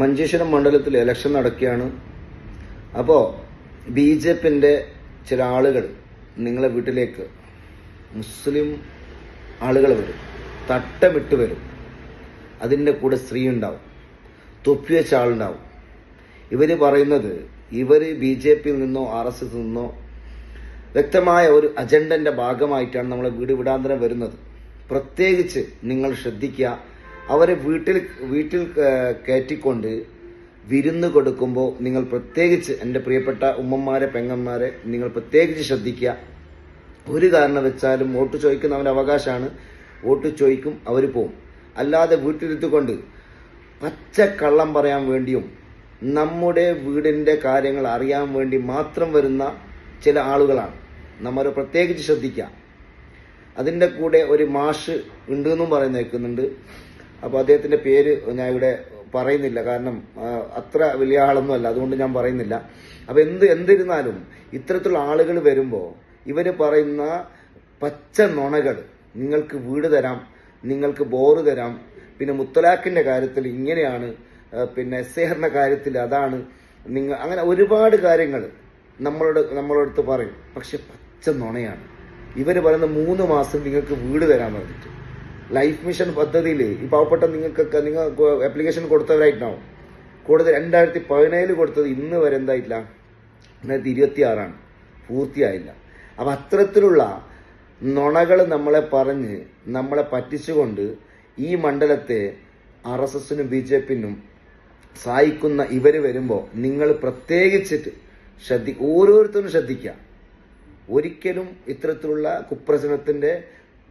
മഞ്ചേശ്വരം മണ്ഡലത്തിൽ ഇലക്ഷൻ നടക്കുകയാണ്. അപ്പോൾ BJPന്റെ ചില ആളുകൾ നിങ്ങളെ വീട്ടിലേക്ക് മുസ്ലിം ആളുകൾ വരും, തട്ടമിട്ട് വരും. അതിൻ്റെ കൂടെ സ്ത്രീ ഉണ്ടാവും, തൊപ്പി വെച്ച ആളുണ്ടാവും. ഇവർ പറയുന്നത് ഇവർ BJPയിൽ നിന്നോ RSS നിന്നോ വ്യക്തമായ ഒരു അജണ്ടന്റെ ഭാഗമായിട്ടാണ് നമ്മളെ വീടാന്തരം വരുന്നത്. പ്രത്യേകിച്ച് നിങ്ങൾ ശ്രദ്ധിക്കുക, അവരെ വീട്ടിൽ കയറ്റിക്കൊണ്ട് വിരുന്ന് കൊടുക്കുമ്പോൾ നിങ്ങൾ പ്രത്യേകിച്ച് എൻ്റെ പ്രിയപ്പെട്ട ഉമ്മമാരെ പെങ്ങന്മാരെ നിങ്ങൾ പ്രത്യേകിച്ച് ശ്രദ്ധിക്കുക. ഒരു കാരണം വെച്ചാലും വോട്ട് ചോദിക്കുന്നവൻ്റെ അവകാശമാണ്. വോട്ട് ചോദിക്കും, അവർ പോവും. അല്ലാതെ വീട്ടിലിരുത്തുകൊണ്ട് പച്ചക്കള്ളം പറയാൻ വേണ്ടിയും നമ്മുടെ വീടിൻ്റെ കാര്യങ്ങൾ അറിയാൻ വേണ്ടി മാത്രം വരുന്ന ചില ആളുകളാണ്. നമ്മൾ പ്രത്യേകിച്ച് ശ്രദ്ധിക്കുക. അതിൻ്റെ കൂടെ ഒരു മാഷ് ഉണ്ട് എന്നും പറയുന്ന കേൾക്കുന്നുണ്ട്. അപ്പോൾ അദ്ദേഹത്തിൻ്റെ പേര് ഞാൻ ഇവിടെ പറയുന്നില്ല, കാരണം അത്ര വലിയ ആളൊന്നും അല്ല, അതുകൊണ്ട് ഞാൻ പറയുന്നില്ല. അപ്പോൾ എന്തിരുന്നാലും ഇത്തരത്തിലുള്ള ആളുകൾ വരുമ്പോൾ ഇവർ പറയുന്ന പച്ച നുണകൾ, നിങ്ങൾക്ക് വീട് തരാം, നിങ്ങൾക്ക് ബോറ് തരാം, പിന്നെ മുത്തലാഖിൻ്റെ കാര്യത്തിൽ ഇങ്ങനെയാണ്, പിന്നെ SAR കാര്യത്തിൽ അതാണ്, നിങ്ങൾ അങ്ങനെ ഒരുപാട് കാര്യങ്ങൾ നമ്മളടുത്ത് പറയും. പക്ഷെ പച്ച നുണയാണ്. ഇവർ പറയുന്ന 3 മാസം നിങ്ങൾക്ക് വീട് തരാൻ പറഞ്ഞിട്ട് ലൈഫ് മിഷൻ പദ്ധതിയിൽ ഈ പാവപ്പെട്ട നിങ്ങൾ ആപ്ലിക്കേഷൻ കൊടുത്തവരായിട്ടുണ്ടാവും. കൂടുതൽ 2017 കൊടുത്തത് ഇന്ന് വരെ എന്തായിട്ടില്ല, 2026 പൂർത്തിയായില്ല. അപ്പം അത്തരത്തിലുള്ള നുണകൾ നമ്മളെ പറഞ്ഞ് നമ്മളെ പറ്റിച്ചുകൊണ്ട് ഈ മണ്ഡലത്തെ RSSനും BJPനും സഹായിക്കുന്ന ഇവർ വരുമ്പോൾ നിങ്ങൾ പ്രത്യേകിച്ചിട്ട് ഓരോരുത്തരും ശ്രദ്ധിക്കുക. ഒരിക്കലും ഇത്തരത്തിലുള്ള കുപ്രചരണത്തിന്റെ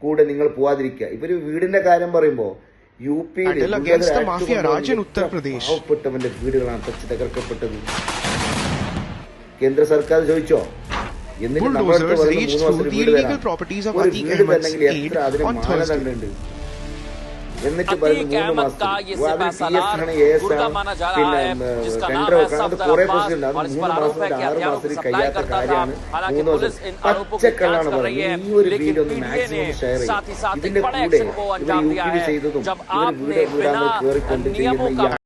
കൂടെ നിങ്ങൾ പോവാതിരിക്കുക. ഇവര് വീടിന്റെ കാര്യം പറയുമ്പോൾ UP പാവപ്പെട്ടവന്റെ വീടുകളാണ് തകർക്കപ്പെട്ടത്. കേന്ദ്ര സർക്കാർ ചോദിച്ചോ, എന്നിട്ട് നമ്മുടെ വീട് തന്നെങ്കിൽ എത്ര അതിന് മാനദണ്ഡമുണ്ട്? എന്നിട്ട് പറയുന്നത് 3 മാസത്തിൽ ടെൻഡർ വെക്കണം. അത് കുറെ പ്രശ്നമുണ്ട്. അത് 3 മാസം 6 മാസത്തിൽ കഴിയാത്ത കാര്യമാണ്. 3 ദിവസം പച്ചക്കള്ളാണ് പറയുന്നത്. ഈ ഒരു വീഡിയോ ഒന്ന് മാക്സിമം ഷെയർ ചെയ്യും. ഇതിന്റെ കൂടെ ഇവർ UP ചെയ്തതും ഇവർ വീടാൻ കയറിക്കൊണ്ട് ചെയ്യുന്ന